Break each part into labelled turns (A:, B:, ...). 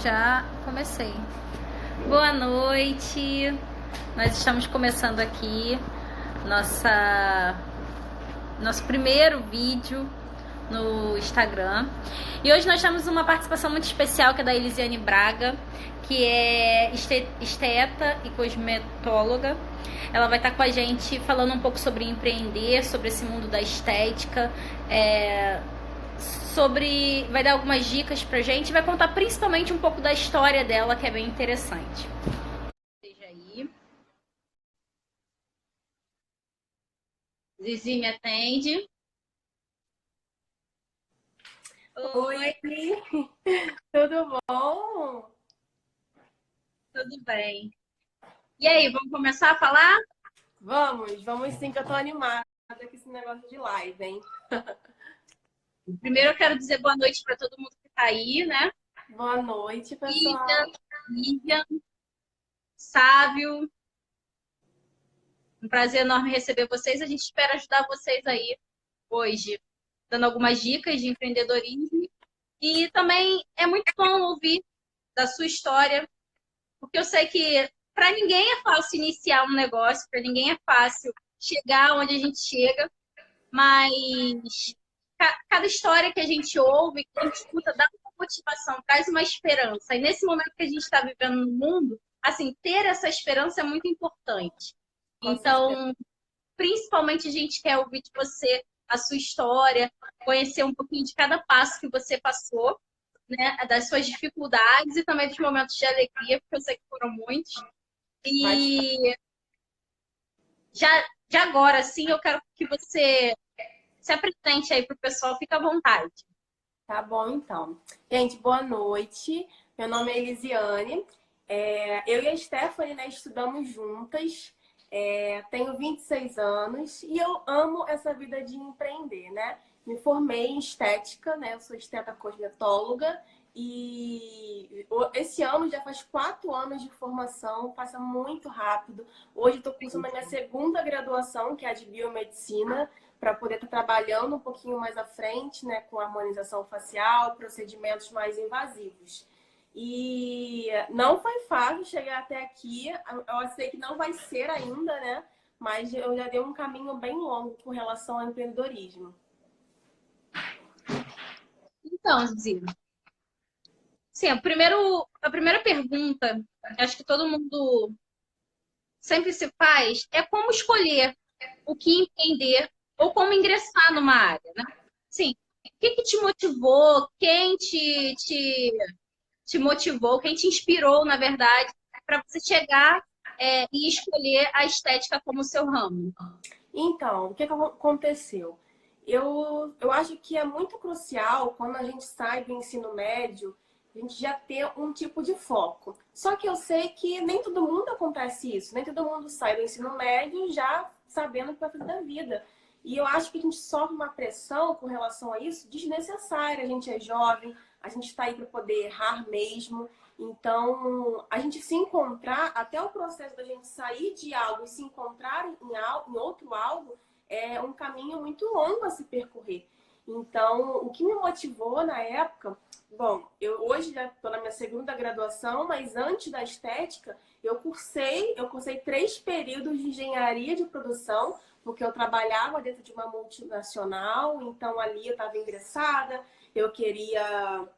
A: Já comecei. Boa noite. Nós estamos começando aqui nosso primeiro vídeo no Instagram. E hoje nós temos uma participação muito especial que é da Elisiane Braga, que é esteta e cosmetóloga. Ela vai estar com a gente falando um pouco sobre empreender, sobre esse mundo da estética, vai dar algumas dicas pra gente, vai contar principalmente um pouco da história dela, que é bem interessante. Esteja aí. Zizi, me atende.
B: Oi, tudo bom?
A: Tudo bem. E aí, vamos começar a falar?
B: Vamos sim, que eu tô animada com esse negócio de live, hein?
A: Primeiro eu quero dizer boa noite para todo mundo que tá aí, né?
B: Boa noite, pessoal.
A: Lívia, Sávio. Um prazer enorme receber vocês. A gente espera ajudar vocês aí hoje, dando algumas dicas de empreendedorismo. E também é muito bom ouvir da sua história, porque eu sei que para ninguém é fácil iniciar um negócio, para ninguém é fácil chegar onde a gente chega, mas cada história que a gente ouve, que a gente escuta, dá uma motivação, traz uma esperança. E nesse momento que a gente está vivendo no mundo, assim, ter essa esperança é muito importante. Então, principalmente a gente quer ouvir de você a sua história, conhecer um pouquinho de cada passo que você passou, né, das suas dificuldades e também dos momentos de alegria, porque eu sei que foram muitos. E já agora, sim, eu quero que você se apresente aí para o pessoal, fica à vontade.
B: Tá bom, então. Gente, boa noite. Meu nome é Elisiane. Eu e a Stephanie, né, estudamos juntas. Tenho 26 anos e eu amo essa vida de empreender, né? Me formei em estética, né? Eu sou esteta cosmetóloga e esse ano já faz 4 anos de formação, passa muito rápido. Hoje estou cursando a minha segunda graduação, que é a de biomedicina, para poder estar trabalhando um pouquinho mais à frente, né? Com harmonização facial, procedimentos mais invasivos. E não foi fácil chegar até aqui. Eu sei que não vai ser ainda, né? Mas eu já dei um caminho bem longo com relação ao empreendedorismo.
A: Então, Zizi, sim, a primeira pergunta, acho que todo mundo sempre se faz, é como escolher o que empreender ou como ingressar numa área, né? Sim, o que te motivou, quem te motivou, quem te inspirou, na verdade, para você chegar e escolher a estética como seu ramo?
B: Então, o que aconteceu? Eu acho que é muito crucial quando a gente sai do ensino médio, a gente já ter um tipo de foco. Só que eu sei que nem todo mundo acontece isso, nem todo mundo sai do ensino médio já sabendo o que vai fazer da vida. E eu acho que a gente sofre uma pressão com relação a isso desnecessária. A gente é jovem, a gente está aí para poder errar mesmo. Então, a gente se encontrar, até o processo da gente sair de algo e se encontrar em outro algo, é um caminho muito longo a se percorrer. Então, o que me motivou na época, bom, eu hoje já estou na minha segunda graduação, mas antes da estética, eu cursei 3 períodos de engenharia de produção, porque eu trabalhava dentro de uma multinacional, então ali eu estava ingressada, eu queria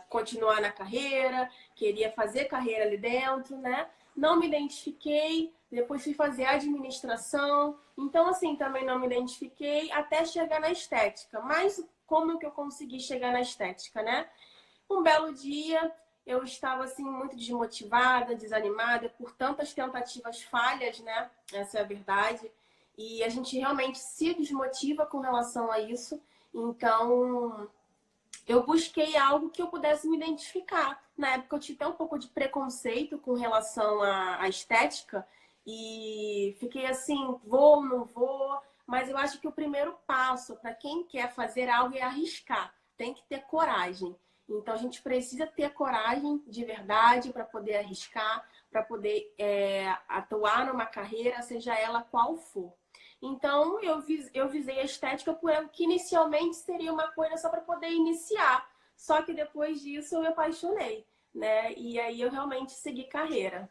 B: continuar na carreira, queria fazer carreira ali dentro, né? Não me identifiquei, depois fui fazer administração, então assim, também não me identifiquei até chegar na estética. Mas como que eu consegui chegar na estética, né? Um belo dia, eu estava assim muito desmotivada, desanimada por tantas tentativas falhas, né? Essa é a verdade. E a gente realmente se desmotiva com relação a isso. Então, eu busquei algo que eu pudesse me identificar. Na época eu tinha até um pouco de preconceito com relação à estética e fiquei assim, vou, não vou, mas eu acho que o primeiro passo para quem quer fazer algo é arriscar, tem que ter coragem. Então, a gente precisa ter coragem de verdade para poder arriscar, para poder atuar numa carreira, seja ela qual for. Então, eu visei a estética por que inicialmente seria uma coisa só para poder iniciar. Só que depois disso eu me apaixonei, né? E aí eu realmente segui carreira.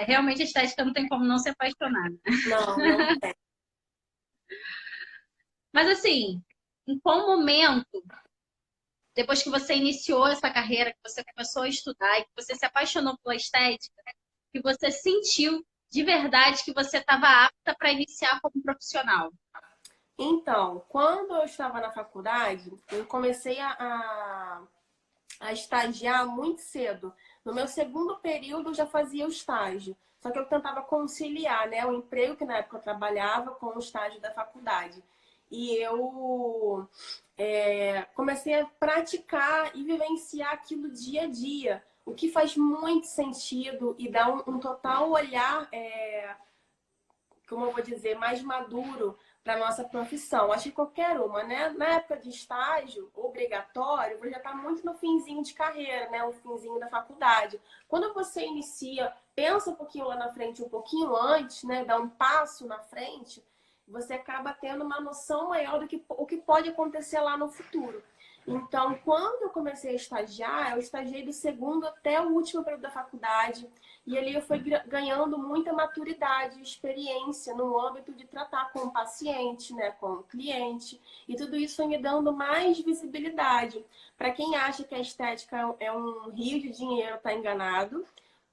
A: Realmente a estética não tem como não se apaixonar.
B: Não, não tem.
A: Mas assim, em qual momento, depois que você iniciou essa carreira, que você começou a estudar e que você se apaixonou pela estética, que você sentiu de verdade que você estava apta para iniciar como profissional?
B: Então, quando eu estava na faculdade, eu comecei a estagiar muito cedo. No meu segundo período, eu já fazia o estágio. Só que eu tentava conciliar, né, o emprego que na época eu trabalhava com o estágio da faculdade. E eu comecei a praticar e vivenciar aquilo dia a dia, o que faz muito sentido e dá um total olhar, como eu vou dizer, mais maduro para nossa profissão. Acho que qualquer uma, né? Na época de estágio obrigatório, você já está muito no finzinho de carreira, né? O finzinho da faculdade. Quando você inicia, pensa um pouquinho lá na frente, um pouquinho antes, né? Dá um passo na frente, você acaba tendo uma noção maior do que o que pode acontecer lá no futuro. Então, quando eu comecei a estagiar, eu estagiei do segundo até o último período da faculdade. E ali eu fui ganhando muita maturidade, experiência no âmbito de tratar com o paciente, né, com o cliente. E tudo isso foi me dando mais visibilidade. Para quem acha que a estética é um rio de dinheiro, está enganado,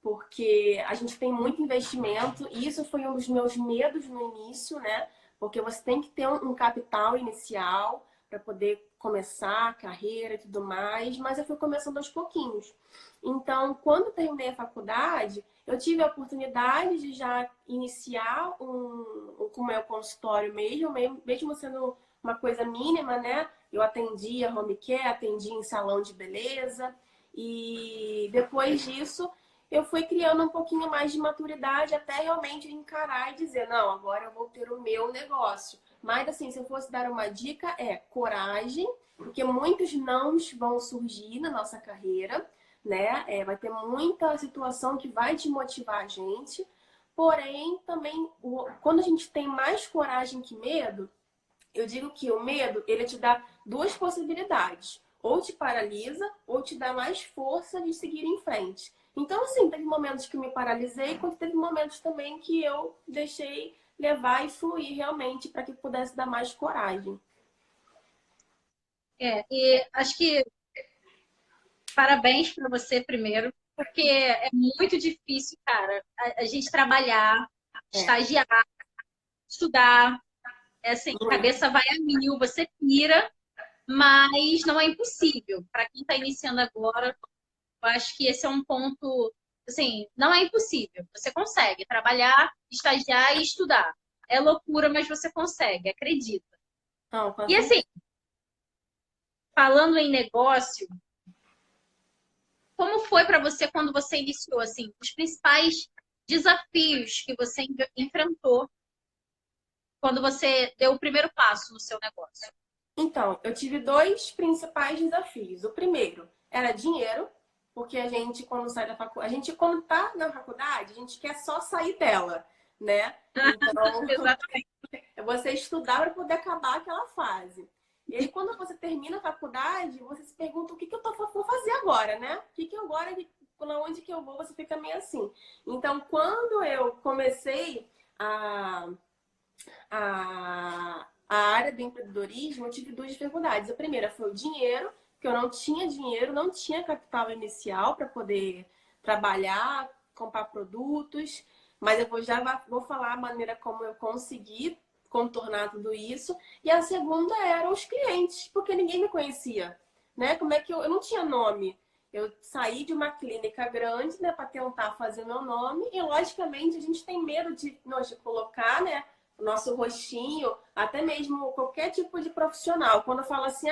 B: porque a gente tem muito investimento. E isso foi um dos meus medos no início, né? Porque você tem que ter um capital inicial para poder começar a carreira e tudo mais, mas eu fui começando aos pouquinhos. Então, quando terminei a faculdade, eu tive a oportunidade de já iniciar com o meu consultório mesmo sendo uma coisa mínima, né? Eu atendia home care, atendia em salão de beleza, e depois disso eu fui criando um pouquinho mais de maturidade até realmente encarar e dizer, não, agora eu vou ter o meu negócio. Mas assim, se eu fosse dar uma dica, é coragem, porque muitos nãos vão surgir na nossa carreira, né? Vai ter muita situação que vai desmotivar a gente. Porém, também, quando a gente tem mais coragem que medo, eu digo que o medo, ele te dá duas possibilidades. Ou te paralisa, ou te dá mais força de seguir em frente. Então, assim, teve momentos que eu me paralisei, quando teve momentos também que eu deixei levar e fluir realmente para que pudesse dar mais coragem.
A: E acho que parabéns para você primeiro, porque é muito difícil, cara, a gente trabalhar,
B: É,
A: estagiar, estudar, assim, a
B: muito.
A: cabeça vai a mil, você pira, mas não é impossível. Para quem está iniciando agora, eu acho que esse é um ponto, assim, não é impossível. Você consegue trabalhar, estagiar e estudar. É loucura, mas você consegue, acredita.
B: Não, com
A: E
B: certeza.
A: assim, falando em negócio, como foi para você quando você iniciou, assim, os principais desafios que você enfrentou quando você deu o primeiro passo no seu negócio?
B: Então, eu tive dois principais desafios. O primeiro era dinheiro, porque a gente, quando sai da faculdade, a gente, quando tá na faculdade, a gente quer só sair dela, né? Então,
A: Exatamente.
B: é você estudar para poder acabar aquela fase. E aí, quando você termina a faculdade, você se pergunta o que eu vou fazer agora, né? O que eu agora, para onde que eu vou, você fica meio assim. Então, quando eu comecei a a área do empreendedorismo, eu tive duas dificuldades. A primeira foi o dinheiro, que eu não tinha dinheiro, não tinha capital inicial para poder trabalhar, comprar produtos, mas vou falar a maneira como eu consegui contornar tudo isso. E a segunda era os clientes, porque ninguém me conhecia, né? Como é que eu não tinha nome? Eu saí de uma clínica grande, né, para tentar fazer meu nome, e logicamente a gente tem medo de colocar, né, o nosso rostinho, até mesmo qualquer tipo de profissional. Quando eu falo assim,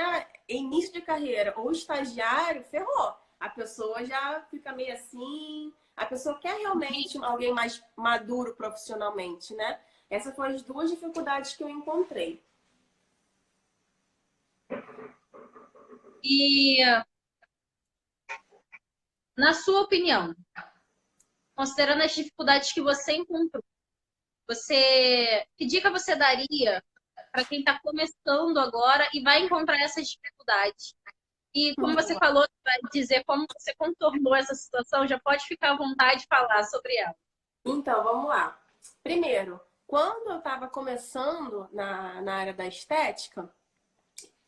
B: início de carreira ou estagiário, ferrou. A pessoa já fica meio assim. A pessoa quer realmente alguém mais maduro profissionalmente, né? Essas foram as duas dificuldades que eu encontrei.
A: E, na sua opinião, considerando as dificuldades que você encontrou, que dica você daria para quem está começando agora e vai encontrar essas dificuldades? E como você falou, vai dizer como você contornou essa situação, já pode ficar à vontade de falar sobre ela.
B: Então, vamos lá. Primeiro, quando eu estava começando na área da estética,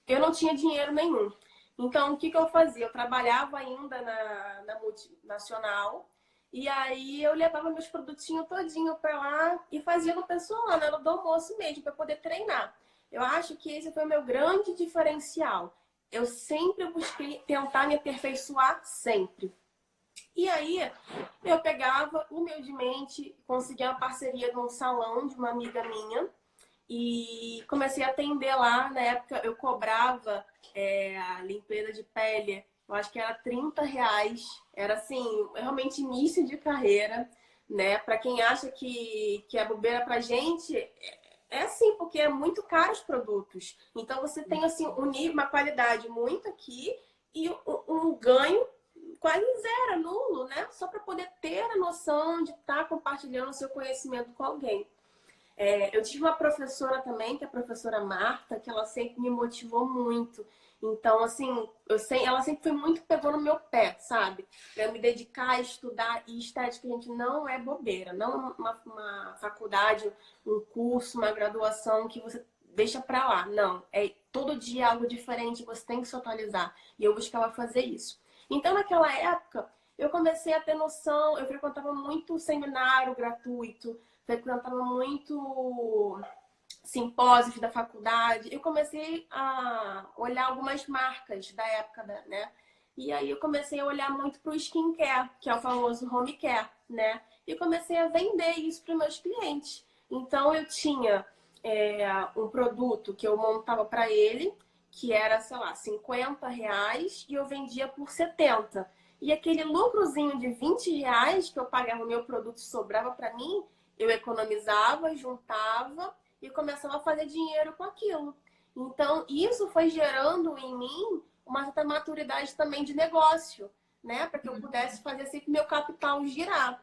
B: eu não tinha dinheiro nenhum. Então, o que eu fazia? Eu trabalhava ainda na multinacional e aí eu levava meus produtinhos todinho para lá e fazia no pessoal, né, no do almoço mesmo, para poder treinar. Eu acho que esse foi o meu grande diferencial. Eu sempre busquei tentar me aperfeiçoar sempre. E aí, eu pegava humildemente, conseguia uma parceria num salão de uma amiga minha e comecei a atender lá. Na época, eu cobrava a limpeza de pele, eu acho que era R$ 30. Era assim, realmente início de carreira, né? Para quem acha que é bobeira pra gente, é assim, porque é muito caro os produtos. Então, você tem assim uma qualidade muito aqui e um ganho quase zero, nulo, né? Só para poder ter a noção de estar compartilhando o seu conhecimento com alguém. Eu tive uma professora também, que é a professora Marta, que ela sempre me motivou muito. Então, assim, ela sempre foi muito pegou no meu pé, sabe? Pra eu me dedicar a estudar. E estética, gente, não é bobeira. Não é uma faculdade, um curso, uma graduação que você deixa pra lá. Não. É todo dia algo diferente, você tem que se atualizar. E eu buscava fazer isso. Então, naquela época, eu comecei a ter noção, eu frequentava muito seminário gratuito, frequentava muito simpósios da faculdade. Eu comecei a olhar algumas marcas da época, né? E aí eu comecei a olhar muito para o skincare, que é o famoso home care, né? E comecei a vender isso para os meus clientes. Então eu tinha um produto que eu montava para ele, que era, sei lá, R$ 50 e eu vendia por 70. E aquele lucrozinho de R$ 20 que eu pagava o meu produto sobrava para mim, eu economizava, juntava e começava a fazer dinheiro com aquilo. Então, isso foi gerando em mim uma certa maturidade também de negócio, né? Para que eu pudesse fazer sempre meu capital girar.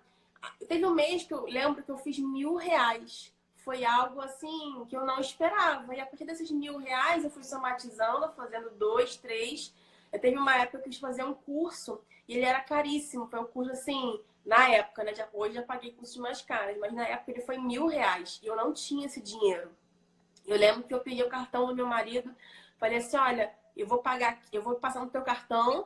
B: Teve um mês que eu lembro que eu fiz R$ 1.000. Foi algo assim que eu não esperava. E a partir desses R$ 1.000 eu fui somatizando, fazendo dois, três. Teve uma época que eu quis fazer um curso e ele era caríssimo. Foi um curso assim, na época, né? Hoje já paguei cursos mais caros, mas na época ele foi R$ 1.000 e eu não tinha esse dinheiro. Eu lembro que eu peguei o cartão do meu marido, falei assim, olha, eu vou pagar, eu vou passar no teu cartão,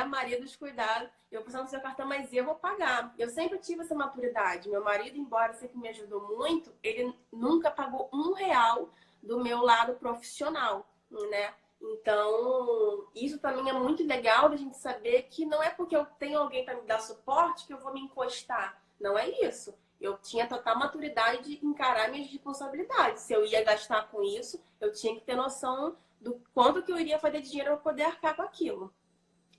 B: maridos, cuidado. Eu vou passar no seu cartão, mas eu vou pagar. Eu sempre tive essa maturidade. Meu marido, embora sempre me ajudou muito, ele nunca pagou R$ 1 do meu lado profissional, né? Então, isso também é muito legal da gente saber que não é porque eu tenho alguém para me dar suporte que eu vou me encostar. Não é isso. Eu tinha total maturidade de encarar minhas responsabilidades. Se eu ia gastar com isso, eu tinha que ter noção do quanto que eu iria fazer de dinheiro para poder arcar com aquilo.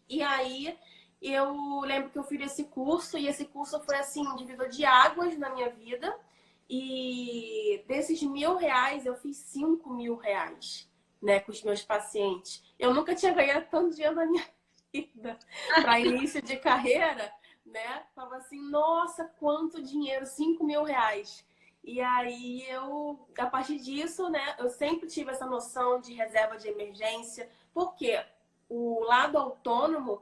B: E aí eu lembro que eu fiz esse curso e esse curso foi assim, um divisor de águas na minha vida. E desses R$ 1.000 eu fiz R$ 5.000, né, com os meus pacientes. Eu nunca tinha ganhado tanto dinheiro na minha vida para início de carreira, né? Tava assim, nossa, quanto dinheiro, R$ 5.000. E aí a partir disso, né, eu sempre tive essa noção de reserva de emergência, porque o lado autônomo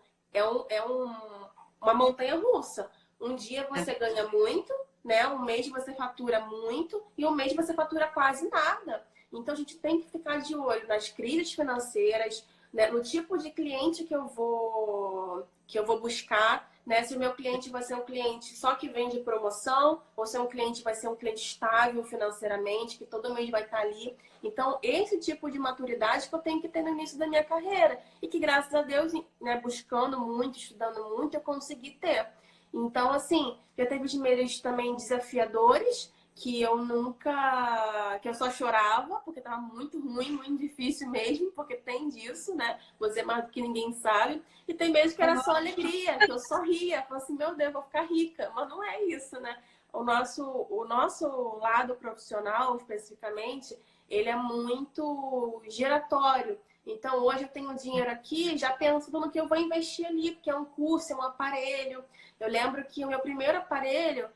B: uma montanha russa. Um dia você ganha muito, né? Um mês você fatura muito e um mês você fatura quase nada. Então a gente tem que ficar de olho nas crises financeiras, né? No tipo de cliente que eu vou buscar, né? Se o meu cliente vai ser um cliente só que vende promoção, ou se é um cliente vai ser um cliente estável financeiramente, que todo mês vai estar ali. Então, esse tipo de maturidade que eu tenho que ter no início da minha carreira. E que, graças a Deus, né, buscando muito, estudando muito, eu consegui ter. Então, assim, já teve os meses também desafiadores, que eu nunca... que eu só chorava, porque tava muito ruim, muito difícil mesmo, porque tem disso, né? Você mais do que ninguém sabe. E tem meses que era só alegria, que eu só ria. Falei assim, meu Deus, vou ficar rica. Mas não é isso, né? O nosso lado profissional, especificamente, ele é muito giratório. Então, hoje eu tenho dinheiro aqui, já pensando no que eu vou investir ali, porque é um curso, é um aparelho. Eu lembro que o meu primeiro aparelho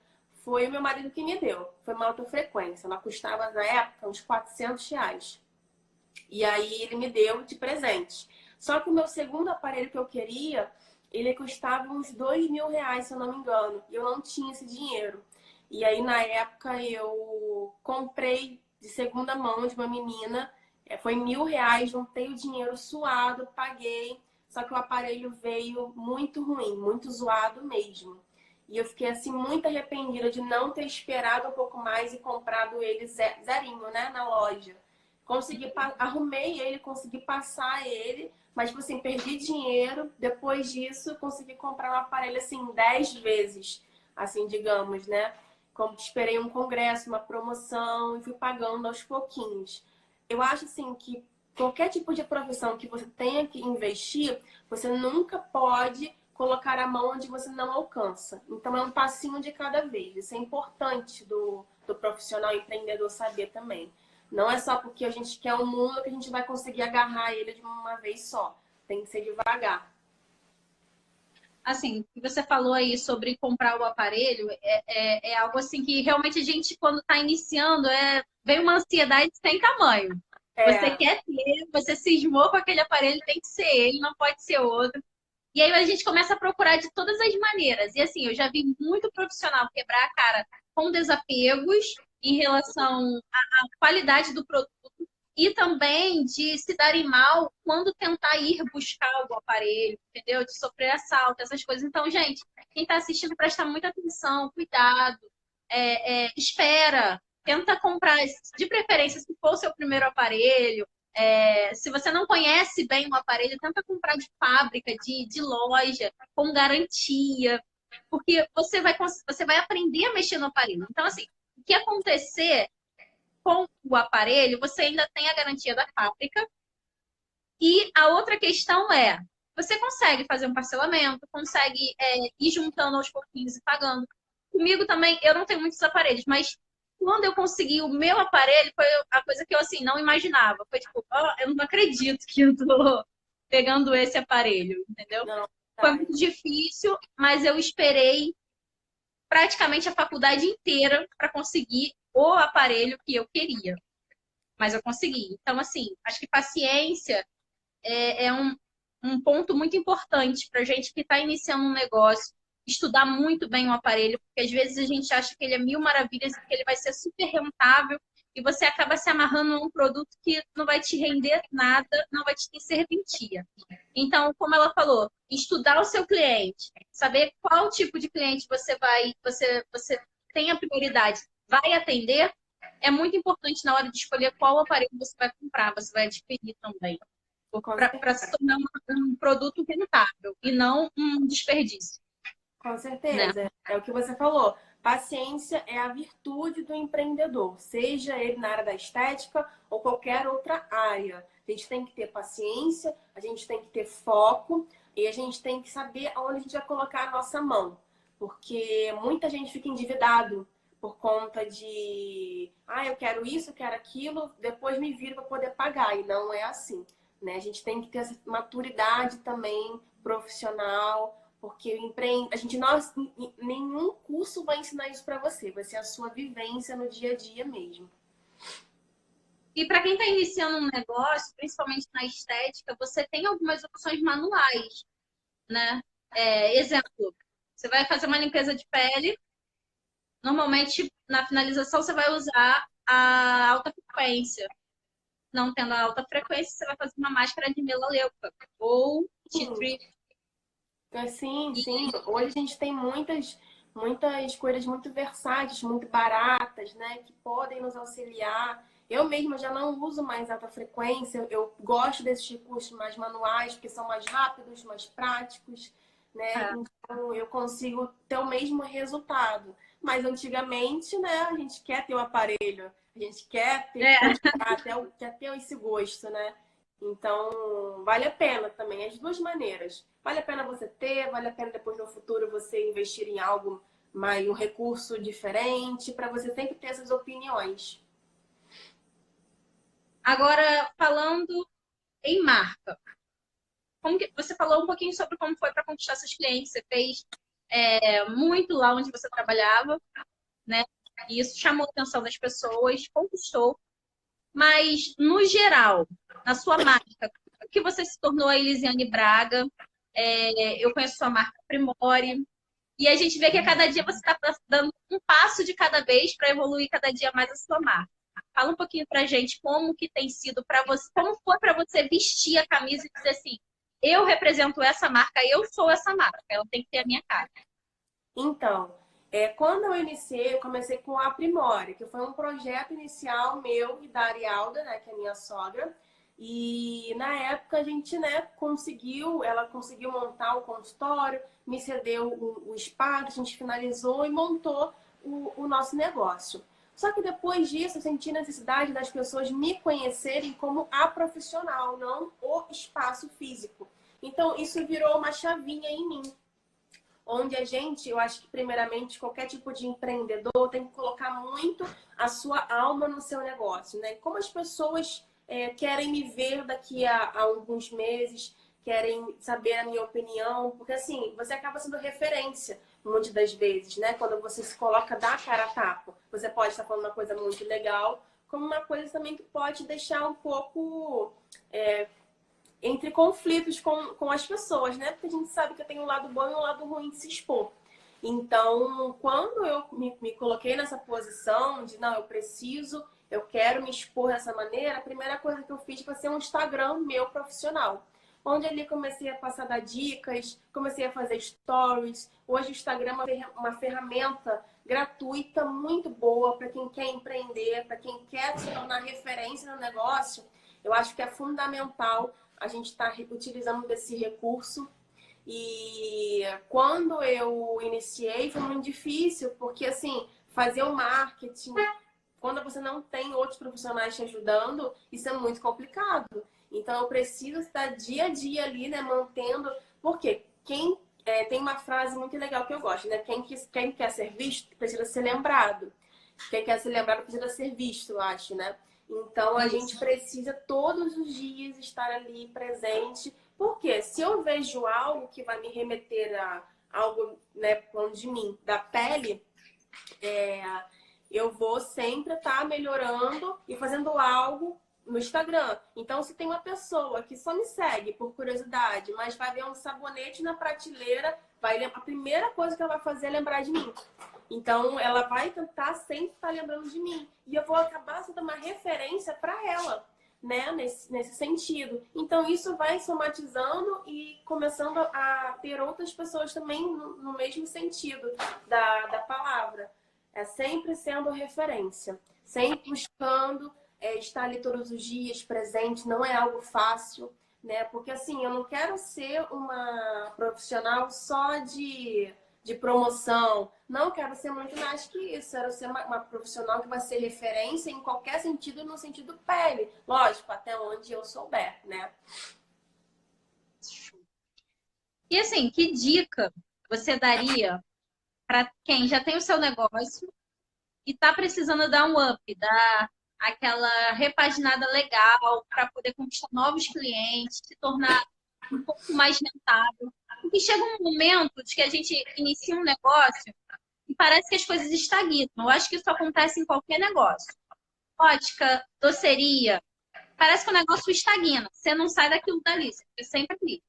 B: foi o meu marido que me deu. Foi uma alta frequência. Ela custava, na época, uns R$ 400. E aí ele me deu de presente. Só que o meu segundo aparelho que eu queria, ele custava uns R$ 2.000, se eu não me engano. E eu não tinha esse dinheiro. E aí, na época, eu comprei de segunda mão de uma menina. Foi R$ 1.000, juntei o dinheiro suado, paguei. Só que o aparelho veio muito ruim, muito zoado mesmo. E eu fiquei, assim, muito arrependida de não ter esperado um pouco mais e comprado ele zerinho, né, na loja. Arrumei ele, consegui passar ele, mas, tipo assim, perdi dinheiro. Depois disso, consegui comprar um aparelho, assim, 10 vezes, assim, digamos, né? Como esperei um congresso, uma promoção e fui pagando aos pouquinhos. Eu acho, assim, que qualquer tipo de profissão que você tenha que investir, você nunca pode colocar a mão onde você não alcança. Então, é um passinho de cada vez. Isso é importante do profissional empreendedor saber também. Não é só porque a gente quer o mundo que a gente vai conseguir agarrar ele de uma vez só. Tem que ser devagar.
A: Assim, o que você falou aí sobre comprar o aparelho é algo assim que realmente a gente, quando está iniciando, vem uma ansiedade sem tamanho. Você
B: É,
A: quer ter, você cismou com aquele aparelho, tem que ser ele, não pode ser outro. E aí a gente começa a procurar de todas as maneiras. E assim, eu já vi muito profissional quebrar a cara com desapegos em relação à qualidade do produto e também de se darem mal quando tentar ir buscar o aparelho, entendeu? De sofrer assalto, essas coisas. Então, gente, quem está assistindo, presta muita atenção, cuidado, espera, tenta comprar, de preferência, se for o seu primeiro aparelho. Se você não conhece bem o aparelho, tenta comprar de fábrica, de loja, com garantia, porque você vai aprender a mexer no aparelho. Então, assim, o que acontecer com o aparelho, você ainda tem a garantia da fábrica. E a outra questão você consegue fazer um parcelamento, consegue ir juntando aos pouquinhos e pagando. Comigo também, eu não tenho muitos aparelhos, mas quando eu consegui o meu aparelho, foi a coisa que eu, assim, não imaginava. Foi tipo, oh, eu não acredito que eu tô pegando esse aparelho, entendeu?
B: não,
A: Foi
B: verdade.
A: muito difícil, mas eu esperei praticamente a faculdade inteira para conseguir o aparelho que eu queria. Mas eu consegui. Então, assim, acho que paciência é um ponto muito importante para gente que está iniciando um negócio, estudar muito bem o aparelho, porque às vezes a gente acha que ele é mil maravilhas e que ele vai ser super rentável, e você acaba se amarrando a um produto que não vai te render nada, não vai te ter serventia. Então, como ela falou, estudar o seu cliente, saber qual tipo de cliente você tem a prioridade, vai atender, é muito importante na hora de escolher qual aparelho você vai comprar, você vai adquirir também
B: Com
A: para se
B: certeza.
A: tornar um produto rentável e não um desperdício,
B: Com
A: né?
B: certeza. É o que você falou. Paciência é a virtude do empreendedor, seja ele na área da estética ou qualquer outra área. A gente tem que ter paciência, a gente tem que ter foco e a gente tem que saber aonde a gente vai colocar a nossa mão. Porque muita gente fica endividado por conta de, eu quero isso, eu quero aquilo, depois me viro para poder pagar. E não é assim, né? A gente tem que ter essa maturidade também profissional porque a gente nenhum curso vai ensinar isso para você, vai ser a sua vivência no dia a dia mesmo.
A: E para quem está iniciando um negócio, principalmente na estética, você tem algumas opções manuais, né? Exemplo, você vai fazer uma limpeza de pele, normalmente na finalização você vai usar a alta frequência. Não tendo a alta frequência, você vai fazer uma máscara de melaleuca ou tea
B: Sim,
A: tree.
B: sim, sim. Hoje a gente tem muitas coisas muito versáteis, muito baratas, né, que podem nos auxiliar. Eu mesma já não uso mais alta frequência, eu gosto desses recursos mais manuais, porque são mais rápidos, mais práticos, né? Então eu consigo ter o mesmo resultado. Mas antigamente, né, a gente quer ter o aparelho, a gente quer ter,
A: É,
B: quer ter esse gosto, né? Então, vale a pena também, as duas maneiras. Vale a pena você ter, vale a pena depois no futuro você investir em algo mais, um recurso diferente, para você sempre ter essas opiniões.
A: agora, falando em marca. Como que, você falou um pouquinho sobre como foi para conquistar seus clientes, você fez muito lá onde você trabalhava, né? E isso chamou a atenção das pessoas, conquistou. Mas, no geral, na sua marca, o que você se tornou a Elisiane Braga? Eu conheço sua marca Primore. E a gente vê que a cada dia você está dando um passo de cada vez para evoluir cada dia mais a sua marca. Fala um pouquinho pra gente como que tem sido para você, como foi para você vestir a camisa e dizer assim, eu represento essa marca, eu sou essa marca, ela tem que ter a minha cara.
B: Então, quando eu iniciei, eu comecei com a Primore, que foi um projeto inicial meu e da Arialda, né, que é minha sogra. E na época a gente, né, ela conseguiu montar o consultório, me cedeu o espaço, a gente finalizou e montou o nosso negócio. Só que depois disso eu senti necessidade das pessoas me conhecerem como a profissional, não o espaço físico. Então isso virou uma chavinha em mim, onde a gente, eu acho que primeiramente qualquer tipo de empreendedor tem que colocar muito a sua alma no seu negócio, né? Como as pessoas querem me ver daqui a alguns meses, querem saber a minha opinião, porque assim, você acaba sendo referência muitas das vezes, né? Quando você se coloca da cara a tapa, você pode estar falando uma coisa muito legal, como uma coisa também que pode deixar um pouco entre conflitos com as pessoas, né? Porque a gente sabe que tem um lado bom e um lado ruim de se expor. Então, quando eu me coloquei nessa posição de, não, eu quero me expor dessa maneira, a primeira coisa que eu fiz foi ser um Instagram meu profissional. Onde ali comecei a passar dar dicas, comecei a fazer stories. Hoje o Instagram é uma ferramenta gratuita, muito boa para quem quer empreender, para quem quer se tornar referência no negócio. Eu acho que é fundamental a gente estar utilizando desse recurso. E quando eu iniciei foi muito difícil, porque assim, fazer o marketing, quando você não tem outros profissionais te ajudando, isso é muito complicado. Então eu preciso estar dia a dia ali, né, mantendo, porque tem uma frase muito legal que eu gosto, né? Quem quer ser visto precisa ser lembrado. Quem quer ser lembrado precisa ser visto, eu acho, né? Então a gente precisa todos os dias estar ali presente, porque se eu vejo algo que vai me remeter a algo, né, falando de mim, da pele, eu vou sempre estar melhorando e fazendo algo no Instagram. Então, se tem uma pessoa que só me segue por curiosidade, mas vai ver um sabonete na prateleira, a primeira coisa que ela vai fazer é lembrar de mim. Então, ela vai tentar sempre estar lembrando de mim. E eu vou acabar sendo uma referência para ela, né? Nesse sentido. Então, isso vai somatizando e começando a ter outras pessoas também no mesmo sentido da palavra. É sempre sendo referência, sempre buscando estar ali todos os dias presente, não é algo fácil, né? Porque assim, eu não quero ser uma profissional só de promoção, não quero ser muito mais que isso, quero ser uma profissional que vai ser referência em qualquer sentido, no sentido pele, lógico, até onde eu souber, né?
A: E assim, que dica você daria para quem já tem o seu negócio e está precisando dar um up, dar aquela repaginada legal para poder conquistar novos clientes, se tornar um pouco mais rentável? Porque chega um momento de que a gente inicia um negócio e parece que as coisas estagnam. Eu acho que isso acontece em qualquer negócio. Ótica, doceria, parece que o negócio estagna. Você não sai daquilo dali, você fica sempre ali.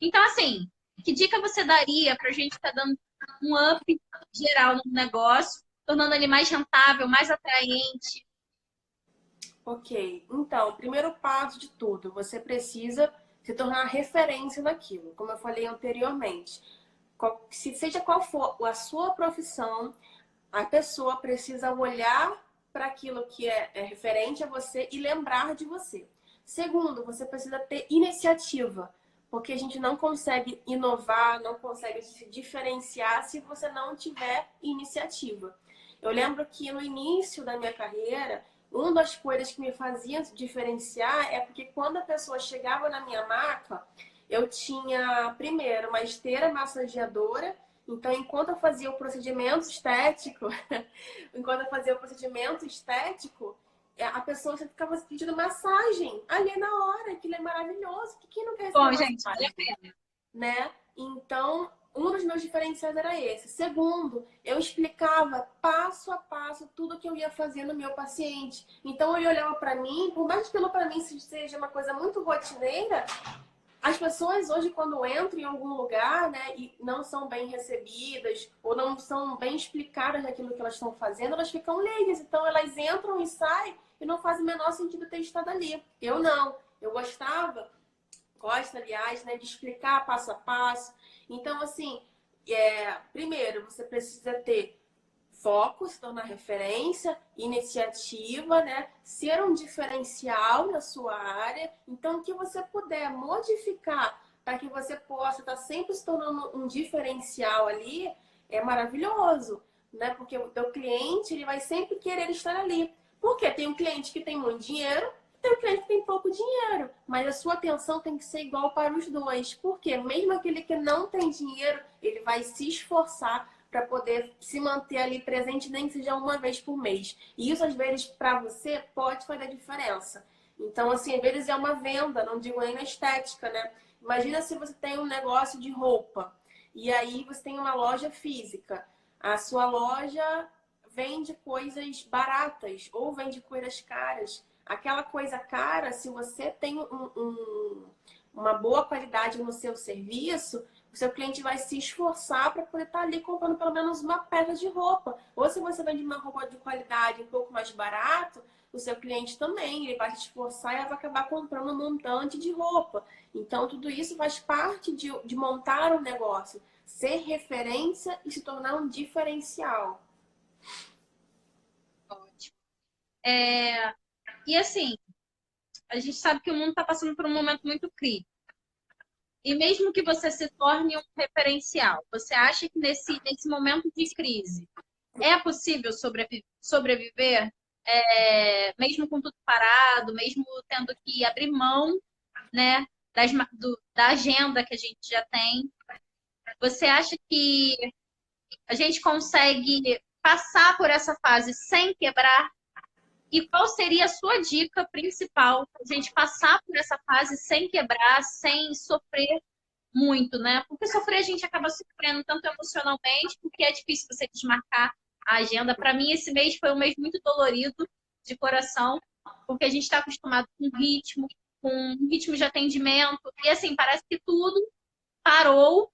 A: Então, assim, que dica você daria para a gente estar dando um up geral no negócio, tornando ele mais rentável, mais atraente?
B: Ok, então, o primeiro passo de tudo, você precisa se tornar referência naquilo, como eu falei anteriormente. Seja qual for a sua profissão, a pessoa precisa olhar para aquilo que é referente a você e lembrar de você. Segundo, você precisa ter iniciativa, porque a gente não consegue inovar, não consegue se diferenciar se você não tiver iniciativa. Eu lembro que no início da minha carreira, uma das coisas que me fazia diferenciar é porque quando a pessoa chegava na minha maca, eu tinha, primeiro, uma esteira massageadora. Então, enquanto eu fazia o procedimento estético, a pessoa você ficava pedindo massagem ali na hora, aquilo é maravilhoso. Quem não quer receber
A: Bom, gente, vale
B: massagem,
A: a pena.
B: né? Então, um dos meus diferenciais era esse. Segundo, eu explicava passo a passo tudo que eu ia fazer no meu paciente. Então, ele olhava para mim, por mais que aquilo para mim seja uma coisa muito rotineira, as pessoas hoje, quando entram em algum lugar, né, e não são bem recebidas ou não são bem explicadas naquilo que elas estão fazendo, elas ficam leigas. Então, elas entram e saem e não faz o menor sentido ter estado ali. Eu não. Eu gosto, aliás, né, de explicar passo a passo. Então, assim, primeiro, você precisa ter foco, se tornar referência, iniciativa, né? Ser um diferencial na sua área. Então, o que você puder modificar para que você possa estar sempre se tornando um diferencial ali, é maravilhoso, né? Porque o teu cliente, ele vai sempre querer estar ali. Porque tem um cliente que tem muito dinheiro, tem um cliente que tem pouco dinheiro, mas a sua atenção tem que ser igual para os dois. Porque mesmo aquele que não tem dinheiro, ele vai se esforçar para poder se manter ali presente, nem que seja uma vez por mês. E isso, às vezes, para você, pode fazer diferença. Então, assim, às vezes é uma venda, não digo nem na estética, né? Imagina se você tem um negócio de roupa e aí você tem uma loja física. A sua loja vende coisas baratas ou vende coisas caras. Aquela coisa cara, se você tem uma boa qualidade no seu serviço, o seu cliente vai se esforçar para poder estar ali comprando pelo menos uma peça de roupa. Ou se você vende uma roupa de qualidade um pouco mais barato, o seu cliente também, ele vai se esforçar e vai acabar comprando um montante de roupa. Então, tudo isso faz parte de montar um negócio, ser referência e se tornar um diferencial.
A: Ótimo. E assim, a gente sabe que o mundo está passando por um momento muito crítico. E mesmo que você se torne um referencial, você acha que nesse momento de crise é possível sobreviver, mesmo com tudo parado, mesmo tendo que abrir mão, né, da agenda que a gente já tem? Você acha que a gente consegue passar por essa fase sem quebrar? E qual seria a sua dica principal para a gente passar por essa fase sem quebrar, sem sofrer muito, né? Porque sofrer a gente acaba sofrendo tanto emocionalmente, porque é difícil você desmarcar a agenda. Para mim, esse mês foi um mês muito dolorido de coração, porque a gente está acostumado com um ritmo de atendimento, e assim, parece que tudo parou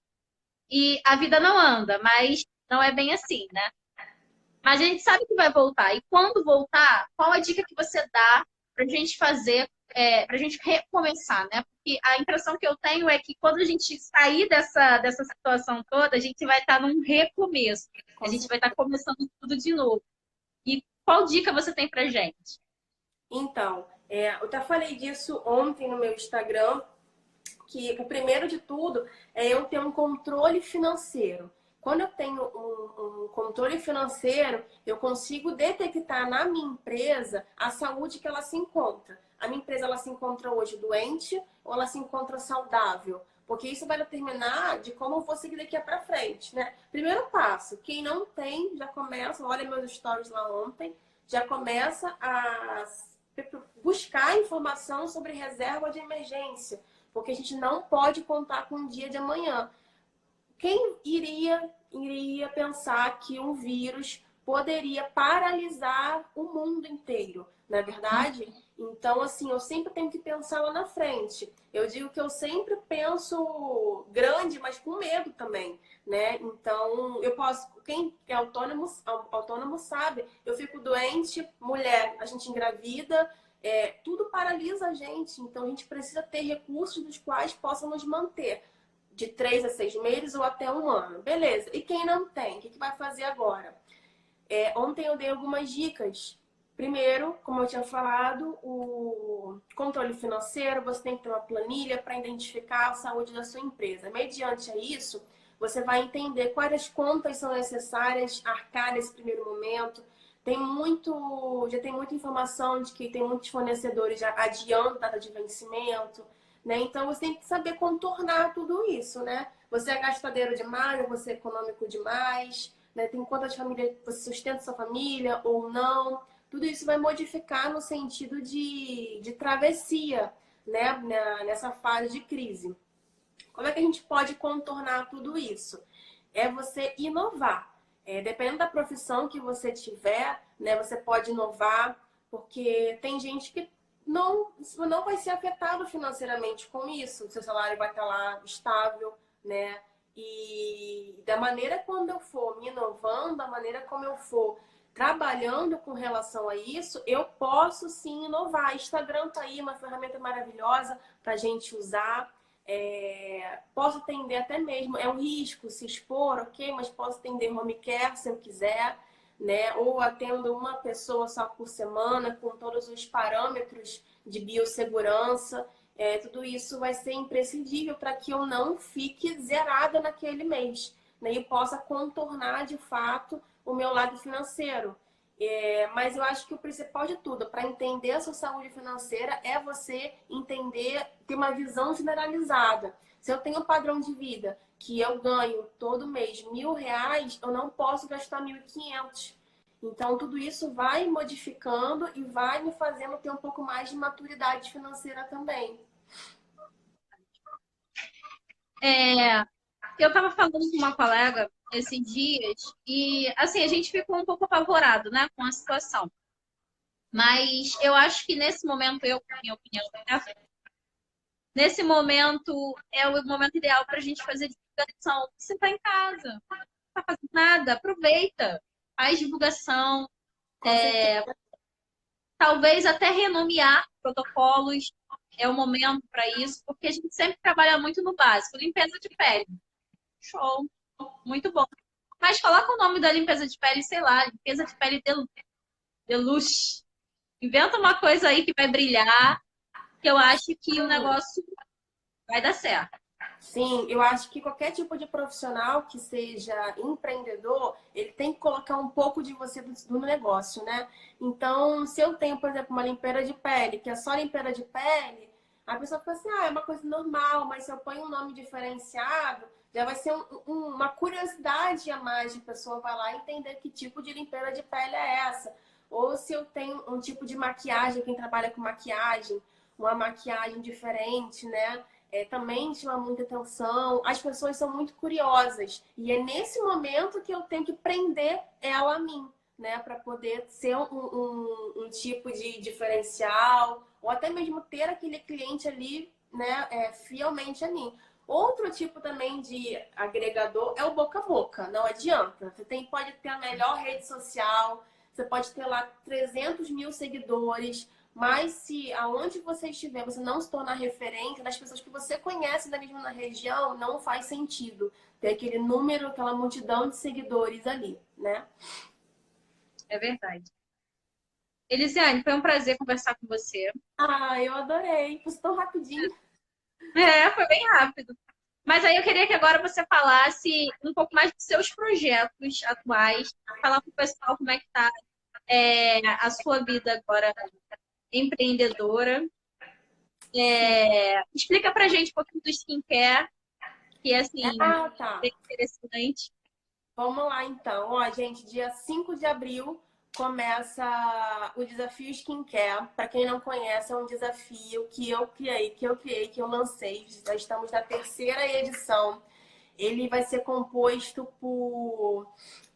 A: e a vida não anda, mas não é bem assim, né? Mas a gente sabe que vai voltar. E quando voltar, qual a dica que você dá para a gente fazer, para a gente recomeçar, né? Porque a impressão que eu tenho é que quando a gente sair dessa situação toda, a gente vai estar num recomeço. A gente vai estar começando tudo de novo. E qual dica você tem para gente?
B: Então, eu até falei disso ontem no meu Instagram, que o primeiro de tudo é eu ter um controle financeiro. Quando eu tenho um controle financeiro, eu consigo detectar na minha empresa a saúde que ela se encontra. A minha empresa ela se encontra hoje doente ou ela se encontra saudável? Porque isso vai determinar de como eu vou seguir daqui para frente, né? Primeiro passo, quem não tem, já começa, olha meus stories lá ontem, já começa a buscar informação sobre reserva de emergência, porque a gente não pode contar com o dia de amanhã. Quem iria pensar que um vírus poderia paralisar o mundo inteiro, não é verdade? Então, assim, eu sempre tenho que pensar lá na frente. Eu digo que eu sempre penso grande, mas com medo também, né? Então, eu posso. Quem é autônomo sabe. Eu fico doente, mulher, a gente engravida, tudo paralisa a gente. Então, a gente precisa ter recursos dos quais possam nos manter de 3 a 6 meses ou até um ano. Beleza. E quem não tem, o que vai fazer agora? Ontem eu dei algumas dicas. Primeiro, como eu tinha falado, o controle financeiro, você tem que ter uma planilha para identificar a saúde da sua empresa. Mediante a isso, você vai entender quais as contas são necessárias arcar nesse primeiro momento. Já tem muita informação de que tem muitos fornecedores já adiando data de vencimento, né? Então você tem que saber contornar tudo isso, né? Você é gastadeiro demais, você é econômico demais, né? Tem quantas famílias você sustenta sua família ou não, tudo isso vai modificar no sentido de travessia, né? Nessa fase de crise. Como é que a gente pode contornar tudo isso? É você inovar. Dependendo da profissão que você tiver, né, você pode inovar, porque tem gente que não vai ser afetado financeiramente com isso. O seu salário vai estar lá estável, né? E da maneira como eu for me inovando, da maneira como eu for trabalhando com relação a isso, eu posso sim inovar. Instagram tá aí, uma ferramenta maravilhosa para a gente usar. Posso atender até mesmo, é um risco se expor, ok, mas posso atender home care se eu quiser, né? Ou atendo uma pessoa só por semana, com todos os parâmetros de biossegurança. Tudo isso vai ser imprescindível para que eu não fique zerada naquele mês, né? E possa contornar de fato o meu lado financeiro. Mas eu acho que o principal de tudo, para entender a sua saúde financeira, é você entender, ter uma visão generalizada. Se eu tenho um padrão de vida que eu ganho todo mês R$ 1.000, eu não posso gastar 1.500. Então, tudo isso vai modificando e vai me fazendo ter um pouco mais de maturidade financeira também.
A: É, eu estava falando com uma colega esses dias e, assim, a gente ficou um pouco apavorado, né, com a situação. Mas eu acho que nesse momento, minha opinião, né, nesse momento é o momento ideal para a gente fazer divulgação. Você está em casa, não está fazendo nada, aproveita, faz divulgação,
B: Com certeza.
A: talvez até renomear protocolos. É o momento para isso, porque a gente sempre trabalha muito no básico, limpeza de pele. Show, muito bom. Mas coloca o nome da limpeza de pele, sei lá, limpeza de pele deluxe. Inventa uma coisa aí que vai brilhar, que eu acho que o negócio vai dar certo.
B: Sim, eu acho que qualquer tipo de profissional que seja empreendedor, ele tem que colocar um pouco de você no negócio, né? Então, se eu tenho, por exemplo, uma limpeza de pele, que é só limpeza de pele, a pessoa fica assim, é uma coisa normal, mas se eu ponho um nome diferenciado, já vai ser uma curiosidade a mais de pessoa vai lá entender que tipo de limpeza de pele é essa. Ou se eu tenho um tipo de maquiagem, quem trabalha com maquiagem, uma maquiagem diferente, né? Também chama muita atenção. As pessoas são muito curiosas. E é nesse momento que eu tenho que prender ela a mim, né? Para poder ser um tipo de diferencial, ou até mesmo ter aquele cliente ali, né? Fielmente a mim. Outro tipo também de agregador é o boca a boca. Não adianta. Pode ter a melhor rede social, você pode ter lá 300 mil seguidores. Mas se aonde você estiver, você não se tornar referente das pessoas que você conhece da mesma região, não faz sentido ter aquele número, aquela multidão de seguidores ali, né?
A: É verdade. Elisiane, foi um prazer conversar com você.
B: Ah, eu adorei. Foi tão rapidinho.
A: Foi bem rápido. Mas aí eu queria que agora você falasse um pouco mais dos seus projetos atuais, falar para o pessoal como é que está a sua vida agora empreendedora. Explica pra gente um pouquinho do skincare, que é assim,
B: Ah, tá.
A: bem interessante.
B: Vamos lá, então. Ó, gente, dia 5 de abril começa o desafio Skincare. Para quem não conhece, é um desafio que eu lancei. Já estamos na terceira edição. Ele vai ser composto por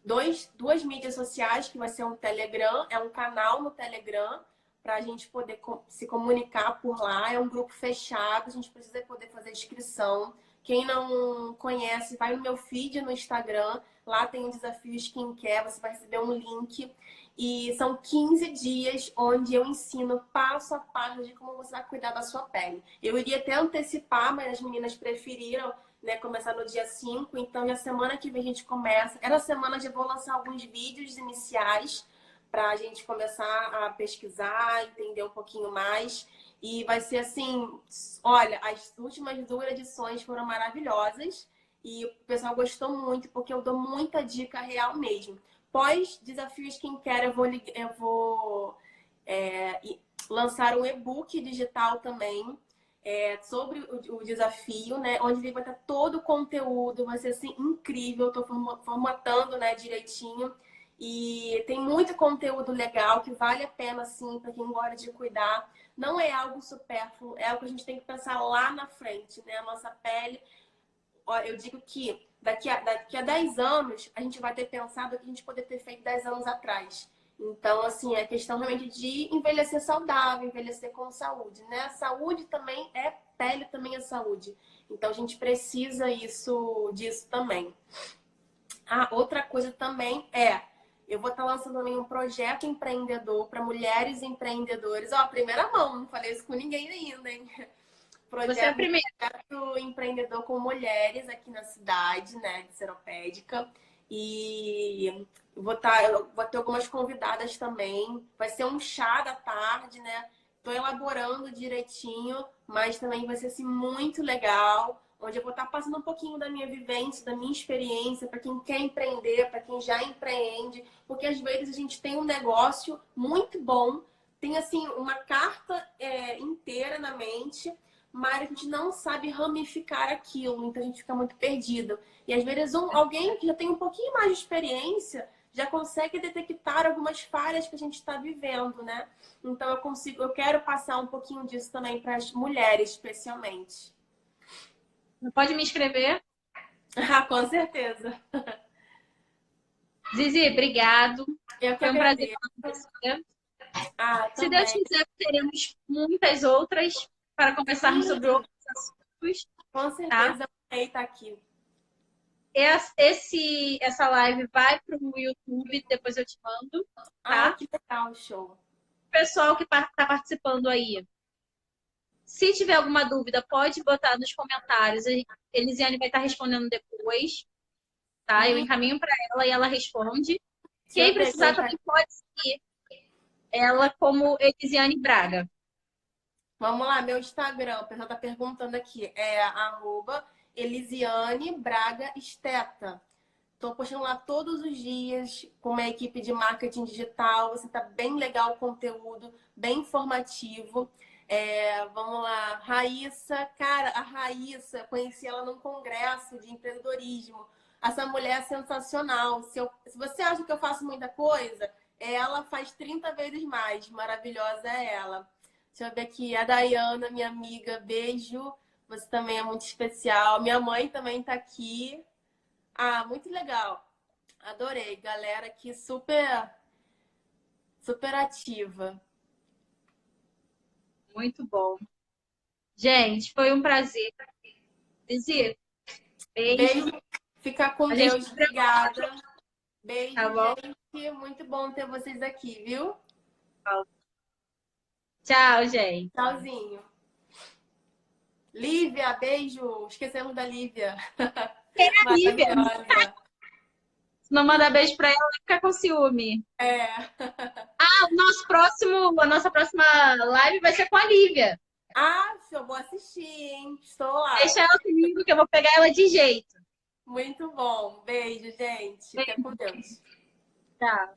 B: duas mídias sociais, que vai ser um Telegram, é um canal no Telegram, para a gente poder se comunicar por lá. É um grupo fechado, a gente precisa poder fazer inscrição. Quem não conhece, vai no meu feed no Instagram. Lá tem o desafio Skincare, você vai receber um link. E são 15 dias onde eu ensino passo a passo de como você vai cuidar da sua pele. Eu iria até antecipar, mas as meninas preferiram, né, começar no dia 5. Então, na semana que vem a gente começa. Essa semana já vou lançar alguns vídeos iniciais para a gente começar a pesquisar, entender um pouquinho mais. E vai ser assim, olha, as últimas 2 edições foram maravilhosas e o pessoal gostou muito porque eu dou muita dica real mesmo. Pós Desafio Skincare, eu vou lançar um e-book digital também sobre o desafio, né? Onde vai estar todo o conteúdo, vai ser assim incrível. Estou formatando, né, direitinho. E tem muito conteúdo legal que vale a pena, assim, para quem gosta de cuidar. Não é algo supérfluo, é algo que a gente tem que pensar lá na frente, né? A nossa pele. Ó, eu digo que daqui a 10 anos, a gente vai ter pensado o que a gente poderia ter feito 10 anos atrás. Então, assim, é questão realmente de envelhecer saudável, envelhecer com saúde, né? Saúde também é pele, também é saúde. Então, a gente precisa disso também. Ah, outra coisa também eu vou estar lançando também um projeto empreendedor para mulheres empreendedoras. Ó, primeira mão, não falei isso com ninguém ainda, hein?
A: Você é a
B: Projeto,
A: primeira.
B: projeto empreendedor com mulheres aqui na cidade, né, de Seropédica. E eu vou ter algumas convidadas também. Vai ser um chá da tarde, né? Estou elaborando direitinho, mas também vai ser assim, muito legal. Onde eu vou estar passando um pouquinho da minha vivência, da minha experiência, para quem quer empreender, para quem já empreende, porque às vezes a gente tem um negócio muito bom, tem assim uma carta inteira na mente, mas a gente não sabe ramificar aquilo, então a gente fica muito perdido. E às vezes alguém que já tem um pouquinho mais de experiência já consegue detectar algumas falhas que a gente está vivendo, né? Então eu quero passar um pouquinho disso também para as mulheres, especialmente.
A: Pode me inscrever?
B: Ah, com certeza.
A: Zizi, obrigado.
B: Eu que
A: Foi um prazer
B: agradeço.
A: falar com você.
B: Ah,
A: Se Deus
B: também.
A: quiser, teremos muitas outras para conversarmos sobre
B: Sim,
A: outros assuntos,
B: com
A: tá?
B: certeza eu amei estar aqui.
A: Essa live vai para o YouTube, depois eu te mando,
B: Ai,
A: tá?
B: que legal, show.
A: O pessoal que está participando aí, se tiver alguma dúvida, pode botar nos comentários. A Elisiane vai estar respondendo depois, tá? Eu encaminho para ela e ela responde.
B: Deixa
A: Quem
B: eu ver
A: precisar
B: quem tá
A: também
B: aqui.
A: pode seguir ela como Elisiane Braga.
B: Vamos lá, meu Instagram, o pessoal tá perguntando aqui. É @Elisiane Braga Esteta. Tô postando lá todos os dias com uma equipe de marketing digital. Você tá bem legal o conteúdo, bem informativo. Vamos lá, Raíssa. Cara, a Raíssa, eu conheci ela num congresso de empreendedorismo. Essa mulher é sensacional. Se você acha que eu faço muita coisa, ela faz 30 vezes mais. Maravilhosa é ela. Deixa eu ver aqui. A Dayana, minha amiga, beijo. Você também é muito especial. Minha mãe também tá aqui. Ah, muito legal. Adorei. Galera aqui super, super ativa.
A: Muito bom. Gente, foi um prazer. Zizi, beijo.
B: Beijo. Fica com
A: A gente
B: Deus. Obrigada. Beijo,
A: tá bom?
B: gente. Muito bom ter vocês aqui, viu?
A: Tchau, gente.
B: Tchauzinho. Lívia, beijo. Esquecemos da Lívia.
A: Lívia,
B: Maravilhosa.
A: se não mandar beijo pra ela, vai ficar com ciúme.
B: É.
A: A nossa próxima live vai ser com a Lívia.
B: Ah, eu vou assistir, hein? Estou lá.
A: Deixa ela comigo que eu vou pegar ela de jeito.
B: Muito bom. Beijo, gente. Fica
A: Beijo,
B: com Deus.
A: tchau.